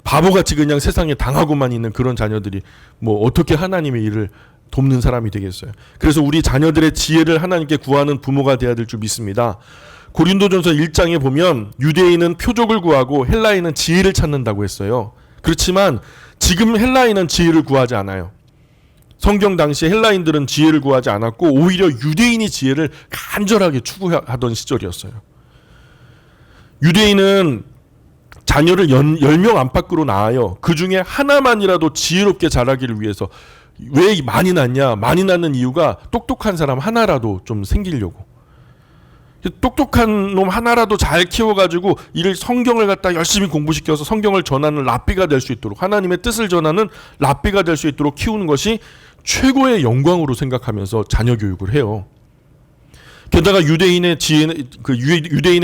바보같이 그냥 세상에 당하고만 있는 그런 자녀들이 뭐 어떻게 하나님의 일을 돕는 사람이 되겠어요. 그래서 우리 자녀들의 지혜를 하나님께 구하는 부모가 되어야 될 줄 믿습니다. 고린도전서 1장에 보면 유대인은 표적을 구하고 헬라인은 지혜를 찾는다고 했어요. 그렇지만 지금 헬라인은 지혜를 구하지 않아요. 성경 당시에 헬라인들은 지혜를 구하지 않았고 오히려 유대인이 지혜를 간절하게 추구하던 시절이었어요. 유대인은 자녀를 10명 안팎으로 낳아요. 그 중에 하나만이라도 지혜롭게 자라기를 위해서. 왜 많이 낳냐? 많이 낳는 이유가 똑똑한 사람 하나라도 좀 생기려고. 똑똑한 놈 하나라도 잘 키워가지고 이를 성경을 갖다 열심히 공부시켜서 성경을 전하는 랍비가 될 수 있도록 하나님의 뜻을 전하는 랍비가 될 수 있도록 키우는 것이 최고의 영광으로 생각하면서 자녀 교육을 해요. 게다가 유대인의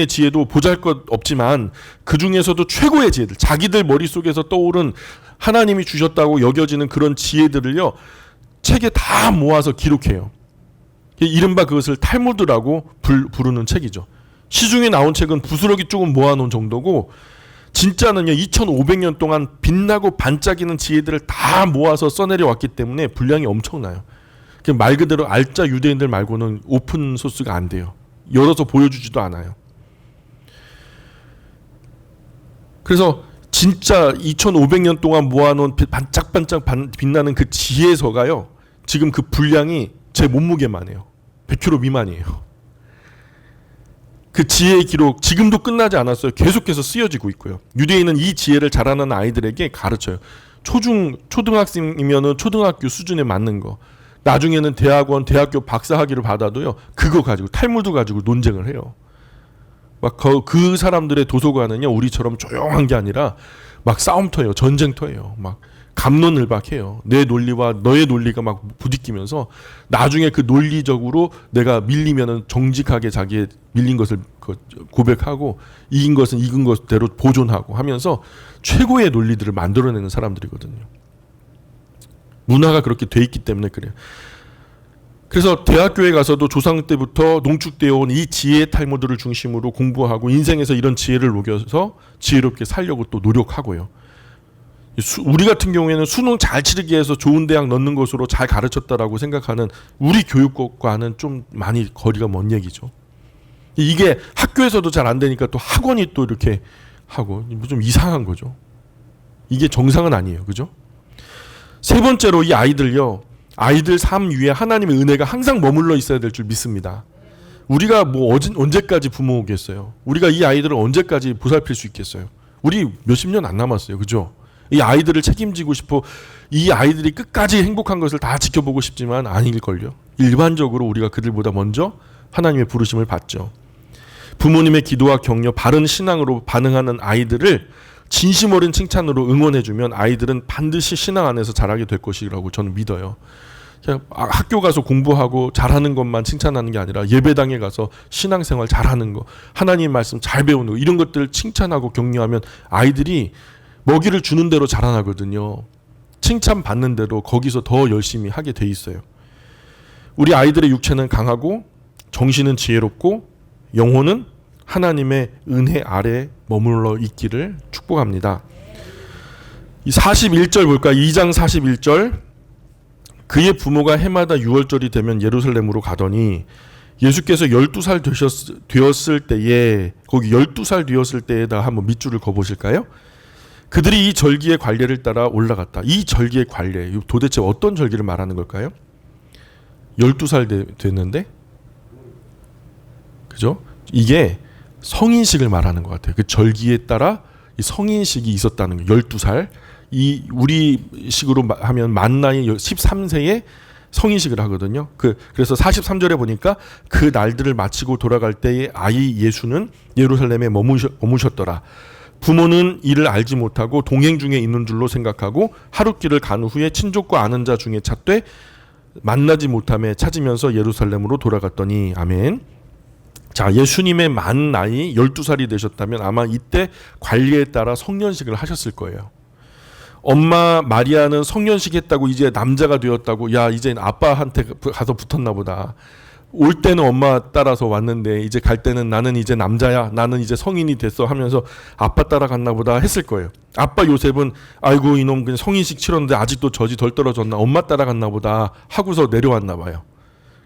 지혜도 보잘것 없지만 그 중에서도 최고의 지혜들, 자기들 머릿속에서 떠오른 하나님이 주셨다고 여겨지는 그런 지혜들을요, 책에 다 모아서 기록해요. 이른바 그것을 탈무드라고 부르는 책이죠. 시중에 나온 책은 부스러기 조금 모아놓은 정도고 진짜는요 2500년 동안 빛나고 반짝이는 지혜들을 다 모아서 써내려 왔기 때문에 분량이 엄청나요. 말 그대로 알짜 유대인들 말고는 오픈 소스가 안 돼요. 열어서 보여주지도 않아요. 그래서 진짜 2500년 동안 모아놓은 반짝반짝 빛나는 그 지혜서가요 지금 그 분량이 제 몸무게만 해요. 100kg 미만이에요. 그 지혜의 기록 지금도 끝나지 않았어요. 계속해서 쓰여지고 있고요. 유대인은 이 지혜를 자라는 아이들에게 가르쳐요. 초등학생이면은 초등학교 수준에 맞는 거. 나중에는 대학원, 대학교 박사학위를 받아도요. 그거 가지고 탈무드 가지고 논쟁을 해요. 막 그 사람들의 도서관은요. 우리처럼 조용한 게 아니라 막 싸움터예요. 전쟁터예요. 막 갑론을박해요. 내 논리와 너의 논리가 막 부딪히면서 나중에 그 논리적으로 내가 밀리면은 정직하게 자기의 밀린 것을 고백하고 이긴 것은 이긴 것대로 보존하고 하면서 최고의 논리들을 만들어내는 사람들이거든요. 문화가 그렇게 돼 있기 때문에 그래요. 그래서 대학교에 가서도 조상 때부터 농축되어 온 이 지혜의 탈무드를 중심으로 공부하고 인생에서 이런 지혜를 녹여서 지혜롭게 살려고 또 노력하고요. 우리 같은 경우에는 수능 잘 치르기 위해서 좋은 대학 넣는 것으로 잘 가르쳤다라고 생각하는 우리 교육과는 좀 많이 거리가 먼 얘기죠. 이게 학교에서도 잘 안 되니까 또 학원이 또 이렇게 하고 좀 이상한 거죠. 이게 정상은 아니에요. 그죠? 세 번째로 이 아이들요. 아이들 삶 위에 하나님의 은혜가 항상 머물러 있어야 될 줄 믿습니다. 우리가 뭐 언제까지 부모겠어요? 우리가 이 아이들을 언제까지 보살필 수 있겠어요? 우리 몇십 년 안 남았어요. 그죠? 이 아이들을 책임지고 싶어 이 아이들이 끝까지 행복한 것을 다 지켜보고 싶지만 아닐걸요. 일반적으로 우리가 그들보다 먼저 하나님의 부르심을 받죠. 부모님의 기도와 격려, 바른 신앙으로 반응하는 아이들을 진심 어린 칭찬으로 응원해주면 아이들은 반드시 신앙 안에서 자라게 될 것이라고 저는 믿어요. 그냥 학교 가서 공부하고 잘하는 것만 칭찬하는 게 아니라 예배당에 가서 신앙생활 잘하는 거, 하나님 말씀 잘 배우는 거, 이런 것들을 칭찬하고 격려하면 아이들이 먹이를 주는 대로 자라나거든요. 칭찬받는 대로 거기서 더 열심히 하게 돼 있어요. 우리 아이들의 육체는 강하고 정신은 지혜롭고 영혼은 하나님의 은혜 아래 머물러 있기를 축복합니다. 이 41절 볼까요? 2장 41절. 그의 부모가 해마다 6월절이 되면 예루살렘으로 가더니 예수께서 12살 되었을 때에, 거기 12살 되었을 때에다 한번 밑줄을 그어보실까요? 그들이 이 절기의 관례를 따라 올라갔다. 이 절기의 관례, 도대체 어떤 절기를 말하는 걸까요? 12살 됐는데, 그죠? 이게 성인식을 말하는 것 같아요. 그 절기에 따라 이 성인식이 있었다는 거. 12살. 이 우리 식으로 하면 만 나이 13세에 성인식을 하거든요. 그래서 43절에 보니까 그 날들을 마치고 돌아갈 때에 아이 예수는 예루살렘에 머무셨더라. 부모는 이를 알지 못하고 동행 중에 있는 줄로 생각하고 하룻길을 간 후에 친족과 아는 자 중에 찾되 만나지 못함에 찾으면서 예루살렘으로 돌아갔더니. 아멘. 자, 예수님의 만 나이 12살이 되셨다면 아마 이때 관리에 따라 성년식을 하셨을 거예요. 엄마 마리아는 성년식 했다고 이제 남자가 되었다고, 야 이제 아빠한테 가서 붙었나 보다. 올 때는 엄마 따라서 왔는데 이제 갈 때는 나는 이제 남자야, 나는 이제 성인이 됐어 하면서 아빠 따라갔나 보다 했을 거예요. 아빠 요셉은 아이고 이놈 그냥 성인식 치렀는데 아직도 젖이 덜 떨어졌나, 엄마 따라갔나 보다 하고서 내려왔나 봐요.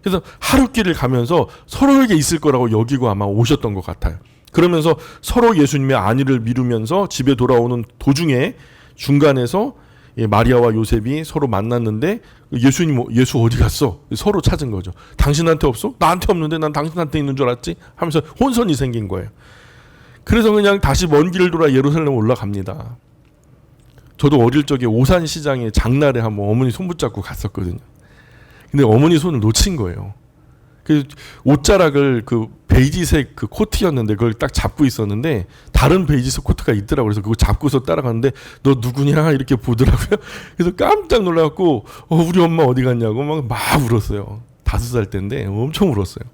그래서 하룻길을 가면서 서로에게 있을 거라고 여기고 아마 오셨던 것 같아요. 그러면서 서로 예수님의 안위를 미루면서 집에 돌아오는 도중에 중간에서 마리아와 요셉이 서로 만났는데 예수 어디 갔어? 서로 찾은 거죠. 당신한테 없어? 나한테 없는데 난 당신한테 있는 줄 알았지? 하면서 혼선이 생긴 거예요. 그래서 그냥 다시 먼 길을 돌아 예루살렘 올라갑니다. 저도 어릴 적에 오산시장에 장날에 한번 어머니 손 붙잡고 갔었거든요. 근데 어머니 손을 놓친 거예요. 그 옷자락을 그 베이지색 그 코트였는데 그걸 딱 잡고 있었는데 다른 베이지색 코트가 있더라고요. 그래서 그거 잡고서 따라갔는데 너 누구냐 이렇게 보더라고요. 그래서 깜짝 놀라갖고 우리 엄마 어디 갔냐고 막 울었어요. 5살 때인데 엄청 울었어요.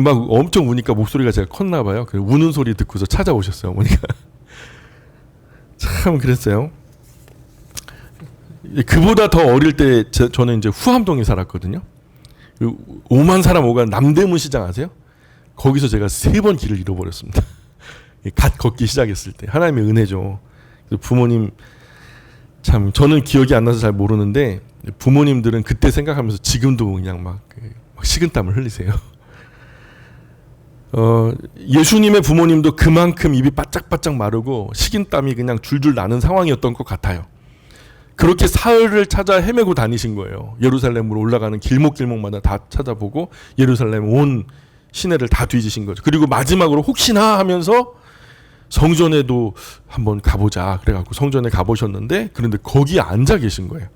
막 엄청 우니까 목소리가 제가 컸나 봐요. 우는 소리 듣고서 찾아오셨어요, 어머니가. 참 그랬어요. 그보다 더 어릴 때 저는 이제 후암동에 살았거든요. 5만 사람 오간 남대문 시장 아세요? 거기서 제가 3번 길을 잃어버렸습니다. 갓 걷기 시작했을 때. 하나님의 은혜죠. 부모님 참 저는 기억이 안 나서 잘 모르는데 부모님들은 그때 생각하면서 지금도 그냥 막 식은땀을 흘리세요. 예수님의 부모님도 그만큼 입이 바짝바짝 마르고 식은땀이 그냥 줄줄 나는 상황이었던 것 같아요. 그렇게 사흘을 찾아 헤매고 다니신 거예요. 예루살렘으로 올라가는 길목길목마다 다 찾아보고 예루살렘 온 시내를 다 뒤지신 거죠. 그리고 마지막으로 혹시나 하면서 성전에도 한번 가보자 그래갖고 성전에 가보셨는데 그런데 거기 앉아 계신 거예요.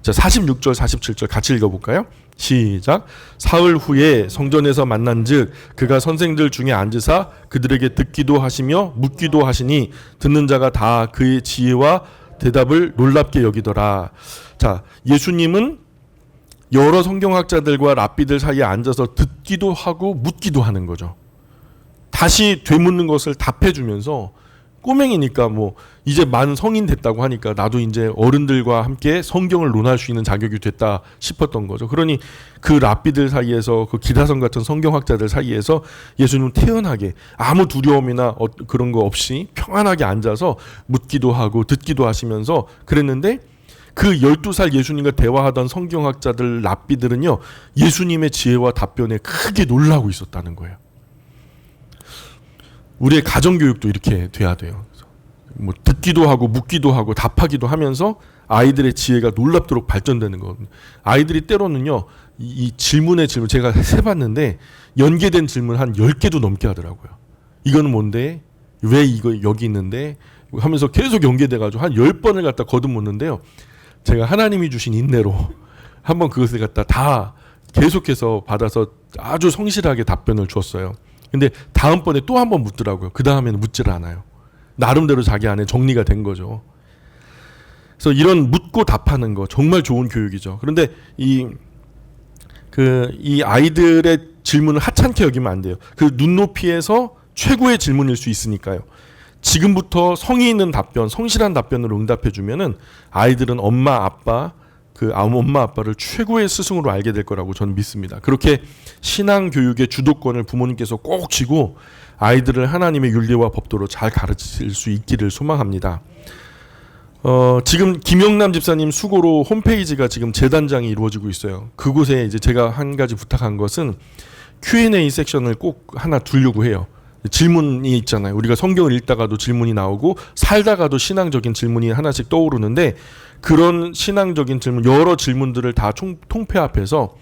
자, 46절 47절 같이 읽어볼까요? 시작. 사흘 후에 성전에서 만난즉 그가 선생들 중에 앉으사 그들에게 듣기도 하시며 묻기도 하시니 듣는 자가 다 그의 지혜와 대답을 놀랍게 여기더라. 자, 예수님은 여러 성경학자들과 랍비들 사이에 앉아서 듣기도 하고 묻기도 하는 거죠. 다시 되묻는 것을 답해주면서 꼬맹이니까 뭐 이제 만 성인 됐다고 하니까 나도 이제 어른들과 함께 성경을 논할 수 있는 자격이 됐다 싶었던 거죠. 그러니 그 랍비들 사이에서 그 기다성 같은 성경학자들 사이에서 예수님은 태연하게 아무 두려움이나 그런 거 없이 평안하게 앉아서 묻기도 하고 듣기도 하시면서 그랬는데 그 12살 예수님과 대화하던 성경학자들 랍비들은요 예수님의 지혜와 답변에 크게 놀라고 있었다는 거예요. 우리의 가정교육도 이렇게 돼야 돼요. 뭐 듣기도 하고 묻기도 하고 답하기도 하면서 아이들의 지혜가 놀랍도록 발전되는 거거든요. 아이들이 때로는요 이 질문의 질문 제가 해봤는데 연계된 질문 한 10개도 넘게 하더라고요. 이거는 뭔데? 왜 이거 여기 있는데? 하면서 계속 연계돼가지고 한 10번을 갖다 거듭묻는데요. 제가 하나님이 주신 인내로 한번 그것을 갖다 다 계속해서 받아서 아주 성실하게 답변을 주었어요. 근데 다음번에 또 한 번 묻더라고요. 그 다음에는 묻지를 않아요. 나름대로 자기 안에 정리가 된 거죠. 그래서 이런 묻고 답하는 거 정말 좋은 교육이죠. 그런데 이 아이들의 질문을 하찮게 여기면 안 돼요. 그 눈높이에서 최고의 질문일 수 있으니까요. 지금부터 성의 있는 답변, 성실한 답변으로 응답해 주면은 아이들은 엄마 아빠를 최고의 스승으로 알게 될 거라고 저는 믿습니다. 그렇게 신앙 교육의 주도권을 부모님께서 꼭 쥐고 아이들을 하나님의 윤리와 법도로 잘 가르칠 수 있기를 소망합니다. 지금 김영남 집사님 수고로 홈페이지가 지금 재단장이 이루어지고 있어요. 그곳에 이제 제가 한 가지 부탁한 것은 Q&A 섹션을 꼭 하나 두려고 해요. 질문이 있잖아요. 우리가 성경을 읽다가도 질문이 나오고 살다가도 신앙적인 질문이 하나씩 떠오르는데 그런 신앙적인 질문, 여러 질문들을 다 통폐합해서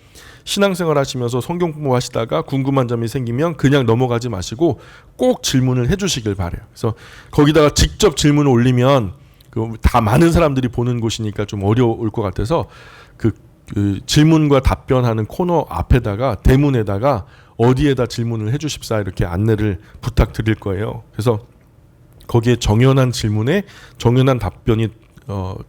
신앙생활 하시면서 성경 공부하시다가 궁금한 점이 생기면 그냥 넘어가지 마시고 꼭 질문을 해주시길 바라요. 그래서 거기다가 직접 질문을 올리면 다 많은 사람들이 보는 곳이니까 좀 어려울 것 같아서 그 질문과 답변하는 코너 앞에다가 대문에다가 어디에다 질문을 해주십사 이렇게 안내를 부탁드릴 거예요. 그래서 거기에 정연한 질문에 정연한 답변이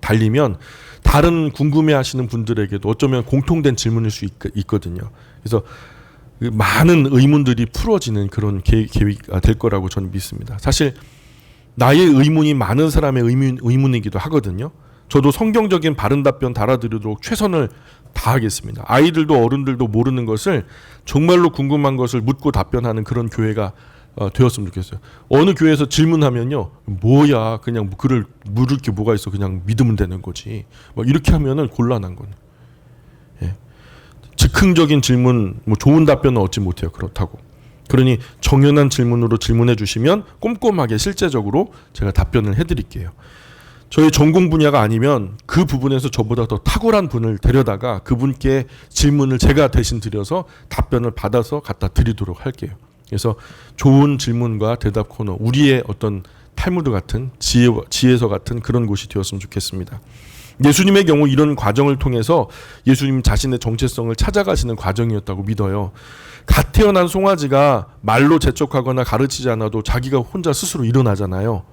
달리면 다른 궁금해하시는 분들에게도 어쩌면 공통된 질문일 수 있거든요. 그래서 많은 의문들이 풀어지는 그런 계기가 될 거라고 저는 믿습니다. 사실 나의 의문이 많은 사람의 의문이기도 하거든요. 저도 성경적인 바른 답변 달아드리도록 최선을 다하겠습니다. 아이들도 어른들도 모르는 것을 정말로 궁금한 것을 묻고 답변하는 그런 교회가 되었으면 좋겠어요. 어느 교회에서 질문하면요, 뭐야, 그냥 그를 물을 게 뭐가 있어, 그냥 믿으면 되는 거지. 이렇게 하면은 곤란한 거예요. 예. 즉흥적인 질문, 좋은 답변은 얻지 못해요. 그렇다고. 그러니 정연한 질문으로 질문해 주시면 꼼꼼하게 실제적으로 제가 답변을 해드릴게요. 저희 전공 분야가 아니면 그 부분에서 저보다 더 탁월한 분을 데려다가 그분께 질문을 제가 대신 드려서 답변을 받아서 갖다 드리도록 할게요. 그래서 좋은 질문과 대답 코너, 우리의 어떤 탈무드 같은 지혜서 같은 그런 곳이 되었으면 좋겠습니다. 예수님의 경우 이런 과정을 통해서 예수님 자신의 정체성을 찾아가시는 과정이었다고 믿어요. 갓 태어난 송아지가 말로 재촉하거나 가르치지 않아도 자기가 혼자 스스로 일어나잖아요.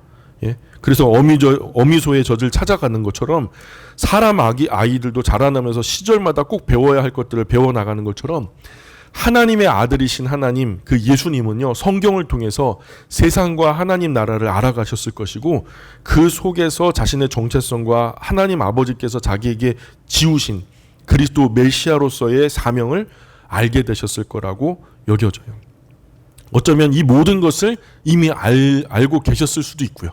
예? 그래서 어미소의 젖을 찾아가는 것처럼 사람 아이들도 자라나면서 시절마다 꼭 배워야 할 것들을 배워나가는 것처럼 하나님의 아들이신 하나님, 그 예수님은요, 성경을 통해서 세상과 하나님 나라를 알아가셨을 것이고 그 속에서 자신의 정체성과 하나님 아버지께서 자기에게 지우신 그리스도 메시아로서의 사명을 알게 되셨을 거라고 여겨져요. 어쩌면 이 모든 것을 이미 알고 계셨을 수도 있고요.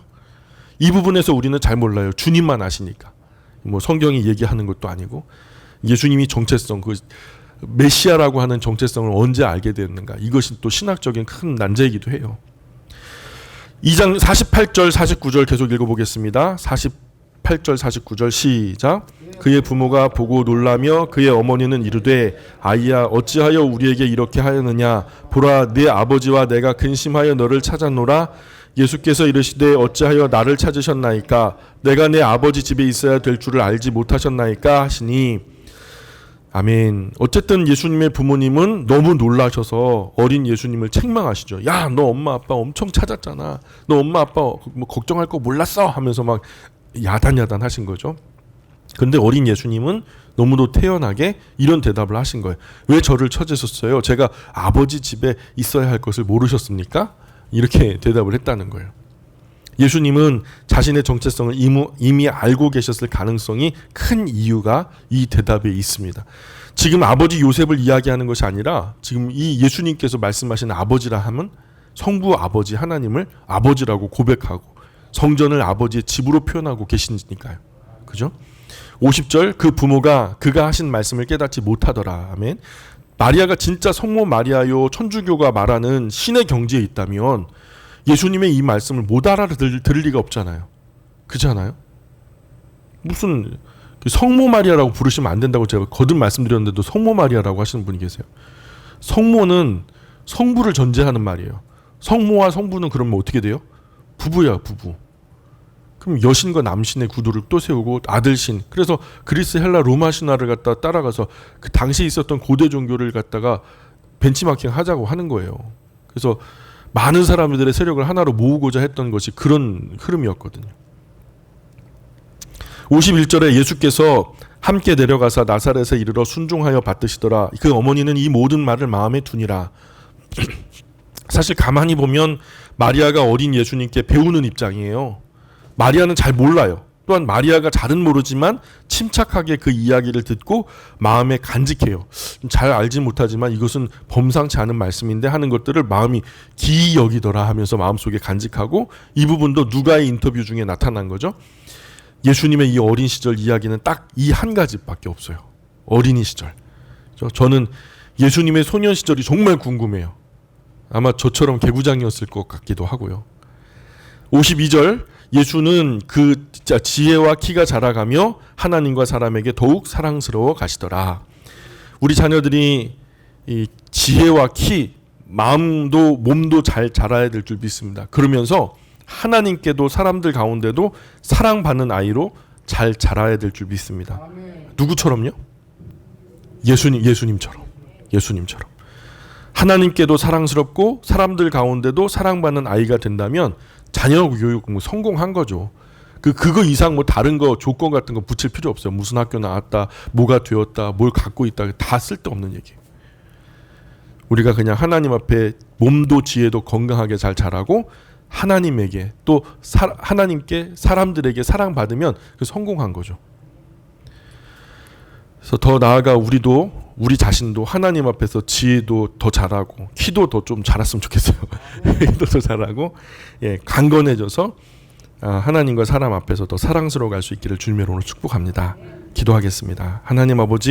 이 부분에서 우리는 잘 몰라요. 주님만 아시니까. 성경이 얘기하는 것도 아니고 예수님이 정체성, 그 메시아라고 하는 정체성을 언제 알게 되었는가. 이것이 또 신학적인 큰 난제이기도 해요. 2장 48절 49절 계속 읽어보겠습니다. 48절 49절 시작. 그의 부모가 보고 놀라며 그의 어머니는 이르되 아이야 어찌하여 우리에게 이렇게 하였느냐. 보라 네 아버지와 내가 근심하여 너를 찾았노라. 예수께서 이르시되 어찌하여 나를 찾으셨나이까. 내가 내 아버지 집에 있어야 될 줄을 알지 못하셨나이까 하시니. 아멘. 어쨌든 예수님의 부모님은 너무 놀라셔서 어린 예수님을 책망하시죠. 야, 너 엄마 아빠 엄청 찾았잖아. 너 엄마 아빠 걱정할 거 몰랐어 하면서 막 야단 하신 거죠. 근데 어린 예수님은 너무도 태연하게 이런 대답을 하신 거예요. 왜 저를 찾으셨어요? 제가 아버지 집에 있어야 할 것을 모르셨습니까? 이렇게 대답을 했다는 거예요. 예수님은 자신의 정체성을 이미 알고 계셨을 가능성이 큰 이유가 이 대답에 있습니다. 지금 아버지 요셉을 이야기하는 것이 아니라 지금 이 예수님께서 말씀하시는 아버지라 하면 성부 아버지 하나님을 아버지라고 고백하고 성전을 아버지의 집으로 표현하고 계시니까요. 그죠? 50절 그 부모가 그가 하신 말씀을 깨닫지 못하더라. 아멘. 마리아가 진짜 성모 마리아요 천주교가 말하는 신의 경지에 있다면 예수님의 이 말씀을 못 알아들을 리가 없잖아요. 그렇잖아요. 무슨 성모 마리아라고 부르시면 안 된다고 제가 거듭 말씀드렸는데도 성모 마리아라고 하시는 분이 계세요. 성모는 성부를 전제하는 말이에요. 성모와 성부는 그러면 어떻게 돼요? 부부야, 부부. 그럼 여신과 남신의 구도를 또 세우고 아들신. 그래서 그리스, 헬라, 로마 신화를 갖다 따라가서 그 당시에 있었던 고대 종교를 갖다가 벤치마킹 하자고 하는 거예요. 그래서 많은 사람들의 세력을 하나로 모으고자 했던 것이 그런 흐름이었거든요. 51절에 예수께서 함께 내려가사 나사렛에 이르러 순종하여 받드시더라. 그 어머니는 이 모든 말을 마음에 두니라. 사실 가만히 보면 마리아가 어린 예수님께 배우는 입장이에요. 마리아는 잘 몰라요. 또한 마리아가 잘은 모르지만 침착하게 그 이야기를 듣고 마음에 간직해요. 잘 알지 못하지만 이것은 범상치 않은 말씀인데 하는 것들을 마음이 기이 여기더라 하면서 마음속에 간직하고, 이 부분도 누가의 인터뷰 중에 나타난 거죠. 예수님의 이 어린 시절 이야기는 딱 이 한 가지밖에 없어요. 어린이 시절. 저는 예수님의 소년 시절이 정말 궁금해요. 아마 저처럼 개구장이었을 것 같기도 하고요. 52절, 예수는 그 지혜와 키가 자라가며 하나님과 사람에게 더욱 사랑스러워 가시더라. 우리 자녀들이 이 지혜와 키, 마음도 몸도 잘 자라야 될 줄 믿습니다. 그러면서 하나님께도 사람들 가운데도 사랑받는 아이로 잘 자라야 될 줄 믿습니다. 누구처럼요? 예수님처럼. 하나님께도 사랑스럽고 사람들 가운데도 사랑받는 아이가 된다면 자녀 교육 성공한 거죠. 그거 이상 뭐 다른 거 조건 같은 거 붙일 필요 없어요. 무슨 학교 나왔다, 뭐가 되었다, 뭘 갖고 있다, 다 쓸데없는 얘기. 우리가 그냥 하나님 앞에 몸도 지혜도 건강하게 잘 자라고 하나님에게 또 하나님께 사람들에게 사랑받으면 그 성공한 거죠. 그래서 더 나아가 우리 자신도 하나님 앞에서 지혜도 더 잘하고 키도 더 좀 자랐으면 좋겠어요. 키도 더 잘하고 강건해져서 하나님과 사람 앞에서 더 사랑스러워 갈 수 있기를 주님의 이름으로 축복합니다. 기도하겠습니다. 하나님 아버지,